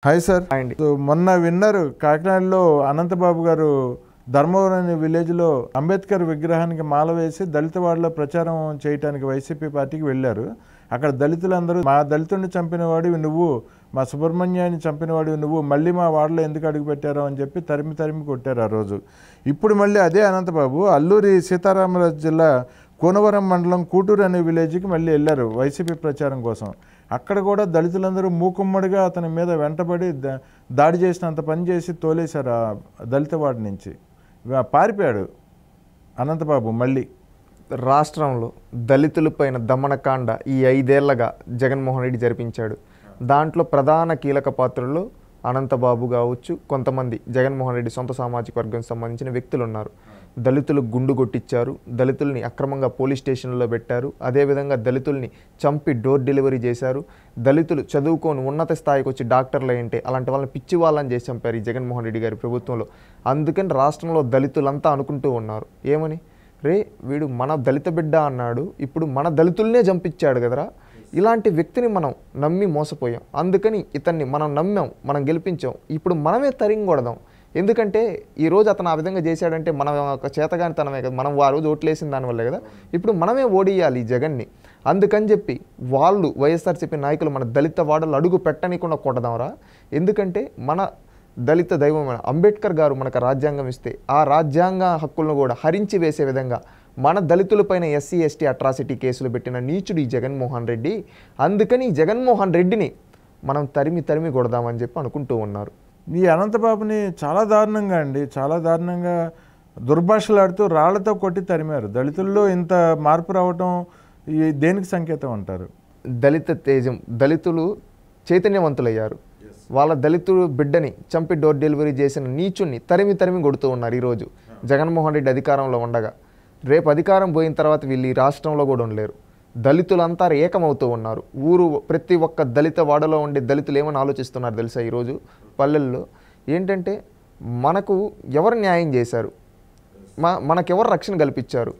Hi sir. అండి. So మొన్న విన్నారు కాకినాడలో అనంతబాబు గారు ధర్మవరం అనే విలేజ్లో అంబేద్కర్ విగ్రహానికి మాల వేసి దళిత వాడలో ప్రచారం చేయడానికి వైసీపీ పార్టీకి వెళ్ళారు. అక్కడ దళితులందరూ మా దళితుడిని చంపినవాడివి నువ్వు, మా సుబ్రహ్మణ్యాన్ని చంపినవాడివి నువ్వు, మళ్ళీ మా వాడలో ఎందుకు అడుగుపెట్టారో అని చెప్పి తరిమి తరిమి కొట్టారు ఆ రోజు. ఇప్పుడు మళ్ళీ అదే అనంతబాబు అల్లూరి సీతారామరాజు జిల్లా కూనవరం మండలం కూటూరు అనే విలేజ్కి మళ్ళీ వెళ్ళారు వైసీపీ ప్రచారం కోసం. అక్కడ కూడా దళితులందరూ మూకుమ్మడిగా అతని మీద వెంటబడి దాడి చేసినంత పని చేసి తోలేశారు ఆ దళిత వాడి నుంచి. పారిపోయాడు అనంతబాబు. మళ్ళీ రాష్ట్రంలో దళితులపైన దమనకాండ ఈ 5 ఏళ్లగా జగన్మోహన్ రెడ్డి జరిపించాడు. దాంట్లో ప్రధాన కీలక పాత్రలో అనంతబాబు కావచ్చు, కొంతమంది జగన్మోహన్ రెడ్డి సొంత సామాజిక వర్గానికి సంబంధించిన వ్యక్తులు ఉన్నారు. దళితులు గుండు కొట్టించారు, దళితుల్ని అక్రమంగా పోలీస్ స్టేషన్లో పెట్టారు, అదేవిధంగా దళితుల్ని చంపి డోర్ డెలివరీ చేశారు. దళితులు చదువుకొని ఉన్నత స్థాయికి వచ్చి డాక్టర్లు అయ్యింటే అలాంటి వాళ్ళని పిచ్చి వాళ్ళని చేసి చంపారు ఈ జగన్మోహన్ రెడ్డి గారి ప్రభుత్వంలో. అందుకని రాష్ట్రంలో దళితులంతా అనుకుంటూ ఉన్నారు ఏమని, రే వీడు మన దళిత బిడ్డ అన్నాడు, ఇప్పుడు మన దళితుల్నే చంపించాడు కదరా, ఇలాంటి వ్యక్తిని మనం నమ్మి మోసపోయాం, అందుకని ఇతన్ని మనం నమ్మాం, మనం గెలిపించాం, ఇప్పుడు మనమే తరింగొడదాం. ఎందుకంటే ఈరోజు అతను ఆ విధంగా చేశాడంటే మన ఒక చేతగానితనమే కదా, మనం ఆ రోజు ఓట్లేసిన దానివల్లే కదా, ఇప్పుడు మనమే ఓడియాలి ఈ జగన్ని. అందుకని చెప్పి వాళ్ళు వైఎస్ఆర్సీపీ నాయకులు మన దళిత వాడలు అడుగు పెట్టనీయకుండా కొట్టదాంరా. ఎందుకంటే మన దళిత దైవమైన అంబేద్కర్ గారు మనకు రాజ్యాంగం ఇస్తే ఆ రాజ్యాంగ హక్కులను కూడా హరించి వేసే విధంగా మన దళితులపైన ఎస్సీ ఎస్టీ అట్రాసిటీ కేసులు పెట్టిన నీచుడు ఈ జగన్మోహన్ రెడ్డి. అందుకని ఈ జగన్మోహన్ రెడ్డిని మనం తరిమి కొడదామని చెప్పి అనుకుంటూ ఉన్నారు. ఈ అనంతబాబుని చాలా దారుణంగా చాలా దారుణంగా దుర్భాషలాడుతూ రాళ్లతో కొట్టి తరిమారు. దళితుల్లో ఇంత మార్పు రావటం దేనికి సంకేతం అంటారు? దళిత తేజం, దళితులు చైతన్యవంతులయ్యారు. వాళ్ళ దళితుడు బిడ్డని చంపి డోర్ డెలివరీ చేసిన నీచుణ్ణి తరిమి కొడుతూ ఉన్నారు ఈరోజు జగన్మోహన్ రెడ్డి అధికారంలో ఉండగా. రేపు అధికారం పోయిన తర్వాత వీళ్ళు ఈ రాష్ట్రంలో కూడా ఉండలేరు. దళితులంతా ఏకమవుతూ ఉన్నారు. ప్రతి ఒక్క దళిత వాడలో ఉండే దళితులు ఏమని ఆలోచిస్తున్నారు తెలుసా? ఈరోజు పల్లెల్లో ఏంటంటే మనకు ఎవరు న్యాయం చేశారు, మనకెవరు రక్షణ కల్పించారు?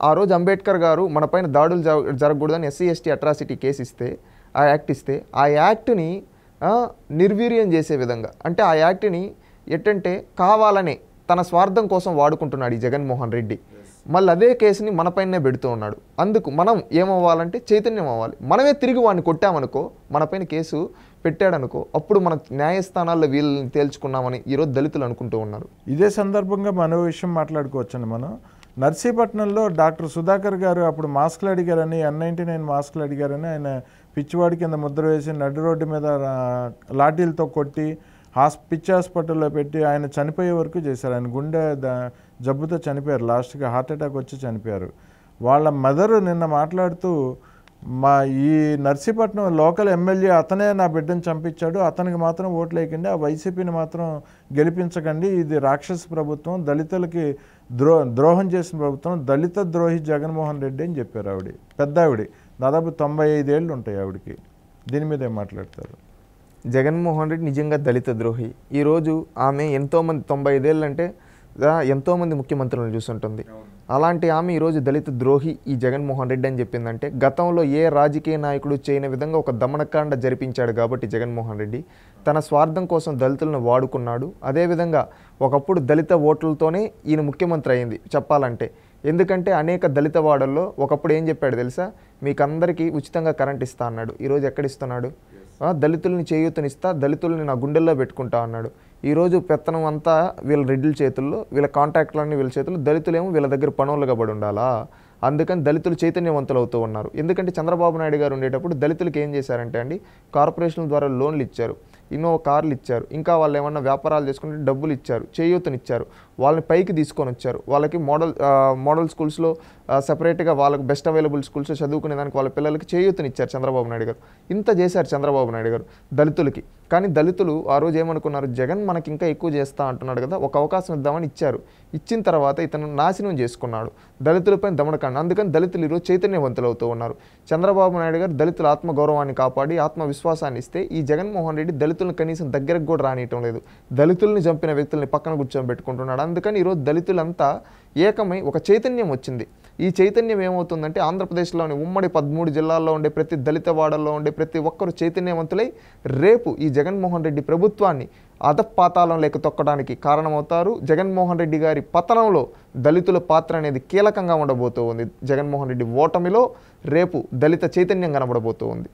ఆ రోజు అంబేద్కర్ గారు మన పైన దాడులు జరగకూడదని ఎస్సీ ఎస్టీ అట్రాసిటీ కేసు ఇస్తే, ఆ యాక్ట్ ఇస్తే, ఆ యాక్ట్ని నిర్వీర్యం చేసే విధంగా, అంటే ఆ యాక్ట్ని ఎట్టంటే కావాలనే తన స్వార్థం కోసం వాడుకుంటున్నాడు ఈ జగన్మోహన్ రెడ్డి. మళ్ళీ అదే కేసుని మనపైనే పెడుతూ ఉన్నాడు. అందుకు మనం ఏమవ్వాలంటే చైతన్యం అవ్వాలి. మనమే తిరిగి వాడిని కొట్టామనుకో, మనపైన కేసు పెట్టాడనుకో, అప్పుడు మన న్యాయస్థానాల్లో వీళ్ళని తేల్చుకున్నామని ఈరోజు దళితులు అనుకుంటూ ఉన్నారు. ఇదే సందర్భంగా మరో విషయం మాట్లాడుకోవచ్చండి. మనం నర్సీపట్నంలో డాక్టర్ సుధాకర్ గారు అప్పుడు మాస్కులు అడిగారని, N99 మాస్కులు అడిగారని ఆయన పిచ్చివాడి కింద ముద్ర వేసి నడి రోడ్డు మీద లాఠీలతో కొట్టి పిచ్చి హాస్పిటల్లో పెట్టి ఆయన చనిపోయే వరకు చేశారు. ఆయన గుండె జబ్బుతో చనిపోయారు. లాస్ట్గా హార్ట్ అటాక్ వచ్చి చనిపోయారు. వాళ్ళ మదరు నిన్న మాట్లాడుతూ, మా ఈ నర్సీపట్నం లోకల్ ఎమ్మెల్యే అతనే నా బిడ్డను చంపించాడు, అతనికి మాత్రం ఓట్లు వేయకండి, ఆ వైసీపీని మాత్రం గెలిపించకండి, ఇది రాక్షస ప్రభుత్వం, దళితులకి ద్రోహం చేసిన ప్రభుత్వం, దళిత ద్రోహి జగన్మోహన్ రెడ్డి అని చెప్పారు. ఆవిడ పెద్ద ఆవిడ, దాదాపు 95 ఏళ్ళు ఉంటాయి ఆవిడకి. దీని మీద ఏం మాట్లాడతారు? జగన్మోహన్ రెడ్డి నిజంగా దళిత ద్రోహి. ఈరోజు ఆమె ఎంతోమంది 95 ఏళ్ళు అంటే ఎంతోమంది ముఖ్యమంత్రులను చూస్తుంటుంది. అలాంటి ఆమె ఈరోజు దళిత ద్రోహి ఈ జగన్మోహన్ రెడ్డి అని చెప్పిందంటే గతంలో ఏ రాజకీయ నాయకుడు చేయని విధంగా ఒక దమనకాండ జరిపించాడు కాబట్టి జగన్మోహన్ రెడ్డి తన స్వార్థం కోసం దళితులను వాడుకున్నాడు. అదేవిధంగా ఒకప్పుడు దళిత ఓట్లతోనే ఈయన ముఖ్యమంత్రి అయింది చెప్పాలంటే. ఎందుకంటే అనేక దళిత వాడల్లో ఒకప్పుడు ఏం చెప్పాడు తెలుసా, మీకు అందరికీ ఉచితంగా కరెంట్ ఇస్తా అన్నాడు. ఈరోజు ఎక్కడిస్తున్నాడు? దళితుల్ని చేయూతనిస్తా, దళితుల్ని నా గుండెల్లో పెట్టుకుంటా అన్నాడు. ఈరోజు పెత్తనం అంతా వీళ్ళ రెడ్డిల చేతుల్లో, వీళ్ళ కాంట్రాక్టులన్నీ వీళ్ళ చేతుల్లో, దళితులేమో వీళ్ళ దగ్గర పనులుగా పడి ఉండాలా. అందుకని దళితులు చైతన్యవంతులు అవుతూ ఉన్నారు. ఎందుకంటే చంద్రబాబు నాయుడు గారు ఉండేటప్పుడు దళితులకు ఏం చేశారంటే కార్పొరేషన్ల ద్వారా లోన్లు ఇచ్చారు, ఇన్నో కార్లు ఇచ్చారు, ఇంకా వాళ్ళు ఏమన్నా వ్యాపారాలు చేసుకుంటే డబ్బులు ఇచ్చారు, చేయూతనిచ్చారు, వాళ్ళని పైకి తీసుకొని వచ్చారు. వాళ్ళకి మోడల్ స్కూల్స్లో సెపరేట్గా వాళ్ళకి బెస్ట్ అవైలబుల్ స్కూల్స్లో చదువుకునే దానికి వాళ్ళ పిల్లలకి చేయూతనిచ్చారు చంద్రబాబు నాయుడు గారు. ఇంత చేశారు చంద్రబాబు నాయుడు గారు దళితులకి. కానీ దళితులు ఆ రోజు ఏమనుకున్నారు, జగన్ మనకి ఇంకా ఎక్కువ చేస్తా అంటున్నాడు కదా, ఒక అవకాశం ఇద్దామని ఇచ్చారు. ఇచ్చిన తర్వాత ఇతను నాశనం చేసుకున్నాడు, దళితులపై దమనకాండ. అందుకని దళితులు ఈరోజు చైతన్యవంతులు అవుతూ ఉన్నారు. చంద్రబాబు నాయుడు గారు దళితుల ఆత్మగౌరవాన్ని కాపాడి ఆత్మవిశ్వాసాన్ని ఇస్తే ఈ జగన్మోహన్ రెడ్డి దళితులను కనీసం దగ్గరకు కూడా రానియటం లేదు. దళితుల్ని చంపిన వ్యక్తుల్ని పక్కన కూర్చొని పెట్టుకుంటున్నాడు. అందుకని ఈరోజు దళితులంతా ఏకమై ఒక చైతన్యం వచ్చింది. ఈ చైతన్యం ఏమవుతుందంటే ఆంధ్రప్రదేశ్లోని ఉమ్మడి 13 జిల్లాల్లో ఉండే ప్రతి దళిత వాడల్లో ఉండే ప్రతి ఒక్కరు చైతన్యవంతులై రేపు ఈ జగన్మోహన్ రెడ్డి ప్రభుత్వాన్ని అధపాతాళం లేక తొక్కడానికి కారణమవుతారు. జగన్మోహన్ రెడ్డి గారి పతనంలో దళితుల పాత్ర అనేది కీలకంగా ఉండబోతూ ఉంది. జగన్మోహన్ రెడ్డి ఓటమిలో రేపు దళిత చైతన్యం కనబడబోతూ ఉంది.